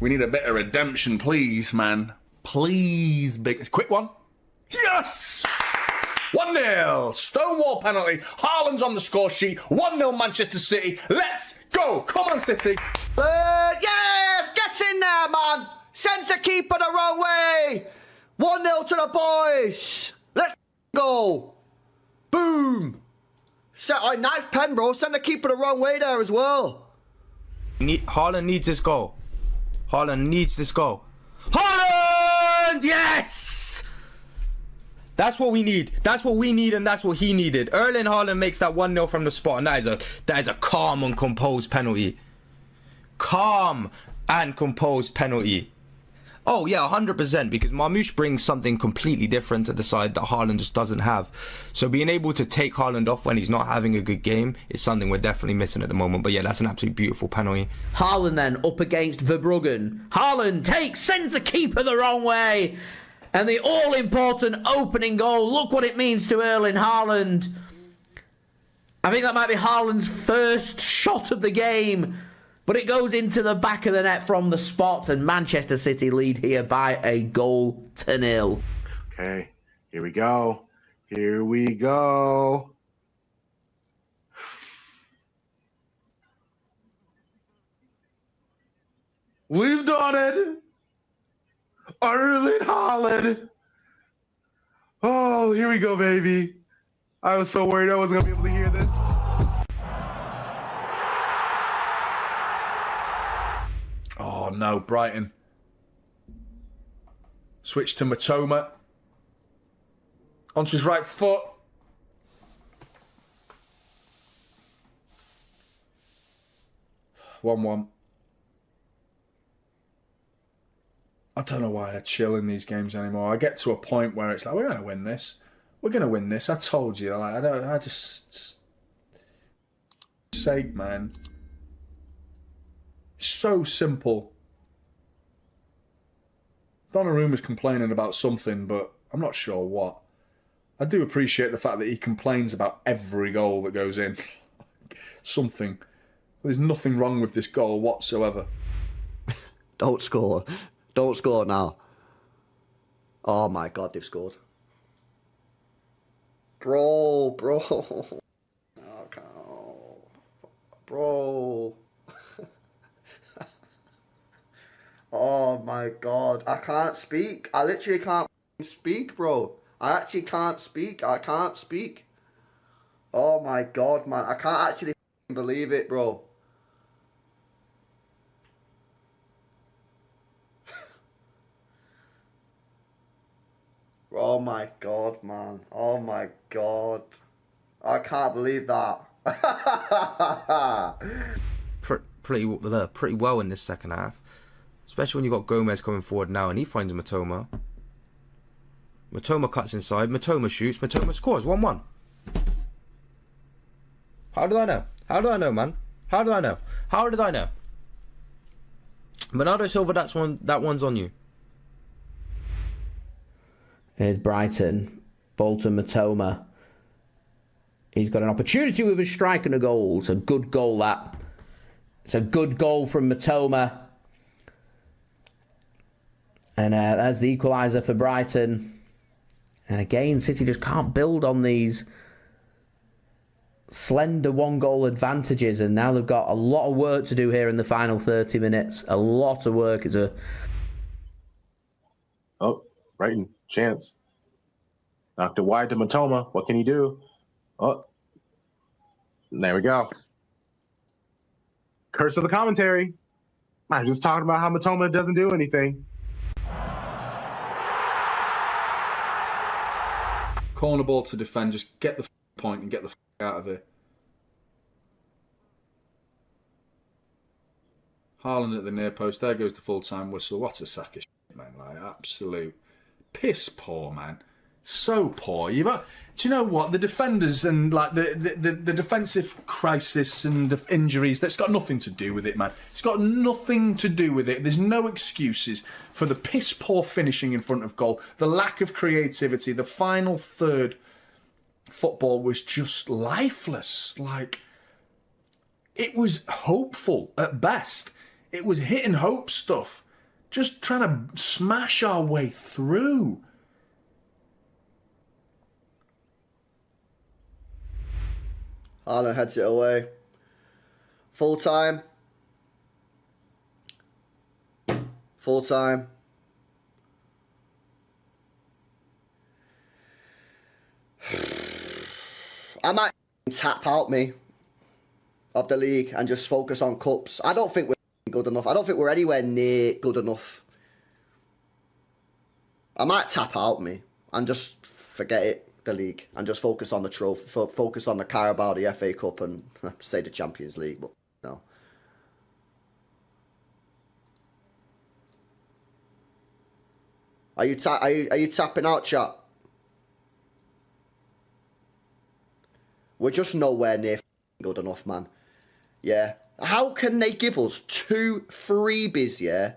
We need a bit of redemption, please, man. Please, big... Quick one. Yes! 1-0. Stonewall penalty. Haaland's on the score sheet. 1-0 Manchester City. Let's go. Come on, City. Yes! Get in there, man! Sends the keeper the wrong way! 1-0 to the boys! Let's go! Boom! Nice pen, bro. Send the keeper the wrong way there as well. Haaland needs this goal. Haaland needs this goal. Haaland! Yes! That's what we need. That's what we need, and that's what he needed. Erling Haaland makes that 1-0 from the spot, and that is a calm and composed penalty. Calm and composed penalty. Oh yeah, 100%, because Marmoush brings something completely different to the side that Haaland just doesn't have. So being able to take Haaland off when he's not having a good game is something we're definitely missing at the moment. But yeah, that's an absolutely beautiful penalty. Haaland then up against Verbruggen. Haaland sends the keeper the wrong way. And the all-important opening goal. Look what it means to Erling Haaland. I think that might be Haaland's first shot of the game. But it goes into the back of the net from the spot, and Manchester City lead here by a 1-0. Okay, here we go. Here we go. We've done it. Erling Haaland. Oh, here we go, baby. I was so worried I wasn't going to be able to hear this. Oh, no, Brighton. Switch to Matoma. Onto his right foot. One. I don't know why I chill in these games anymore. I get to a point where it's like, we're going to win this. We're going to win this. I told you. Like, I just... Sake, man. So simple. Donnarumma's complaining about something, but I'm not sure what. I do appreciate the fact that he complains about every goal that goes in. Something. There's nothing wrong with this goal whatsoever. Don't score. Don't score now. Oh my God, they've scored. Bro. Okay. Bro. Oh my God, I can't speak. I literally can't speak, bro. I actually can't speak. I can't speak. Oh my God, man. I can't actually believe it, bro. Oh my God, man. Oh my God. I can't believe that. Pretty well in this second half. Especially when you've got Gomez coming forward now and he finds Matoma. Matoma cuts inside. Matoma shoots. Matoma scores. 1-1. How did I know? How did I know, man? How did I know? How did I know? Bernardo Silva, that one's on you. Here's Brighton. Bolton Matoma. He's got an opportunity with a strike and a goal. It's a good goal, that. It's a good goal from Matoma. And that's the equaliser for Brighton. And again, City just can't build on these slender one-goal advantages. And now they've got a lot of work to do here in the final 30 minutes. A lot of work. Oh, Brighton, chance. Knocked it wide to Matoma. What can he do? Oh, there we go. Curse of the commentary. I'm just talking about how Matoma doesn't do anything. Corner ball to defend. Just get the point and get the out of it. Haaland at the near post. There goes the full-time whistle. What a sack of shit, man. Like, absolute piss poor, man. So poor. Do you know what? The defenders and like the defensive crisis and the injuries, that's got nothing to do with it, man. It's got nothing to do with it. There's no excuses for the piss poor finishing in front of goal, the lack of creativity. The final third football was just lifeless. Like, it was hopeful at best. It was hit and hope stuff. Just trying to smash our way through. Haaland heads it away. Full time. Full time. I might tap out me of the league and just focus on cups. I don't think we're good enough. I don't think we're anywhere near good enough. I might tap out me and just forget it, the league, and just focus on the trophy, focus on the Carabao, the FA Cup, and say the Champions League. But no. Are you tapping out, chat? We're just nowhere near good enough, man. Yeah. How can they give us 2 freebies, yeah?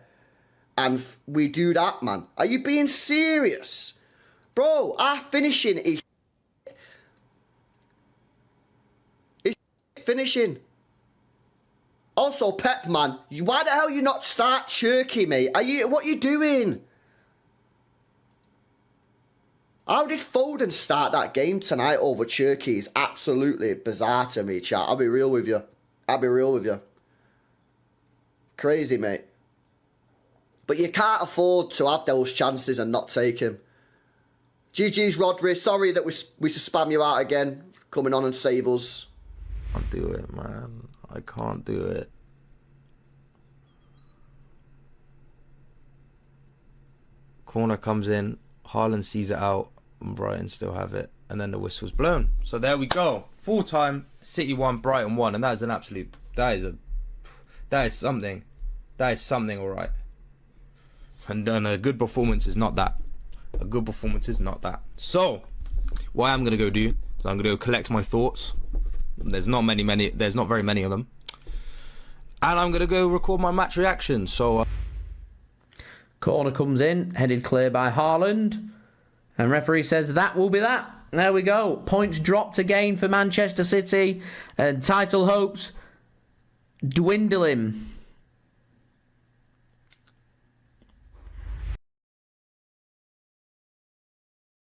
And we do that, man. Are you being serious? Bro, our finishing is finishing. Also, Pep, man, why the hell you not start Cherky, mate? What are you doing? How did Foden start that game tonight over Cherky? Is absolutely bizarre to me, chat. I'll be real with you. I'll be real with you. Crazy, mate. But you can't afford to have those chances and not take him. GG's, Rodri. Sorry that we spam you out again. Coming on and save us. I can't do it, man. I can't do it. Corner comes in. Haaland sees it out. And Brighton still have it. And then the whistle's blown. So there we go. Full time. City 1, Brighton 1. And that is an absolute... That is something. That is something, alright. And a good performance is not that. A good performance is not that. So, what I'm going to go do, is I'm going to go collect my thoughts. There's not very many of them. And I'm going to go record my match reaction. So, corner comes in, headed clear by Haaland. And referee says that will be that. There we go. Points dropped again for Manchester City. And title hopes dwindling.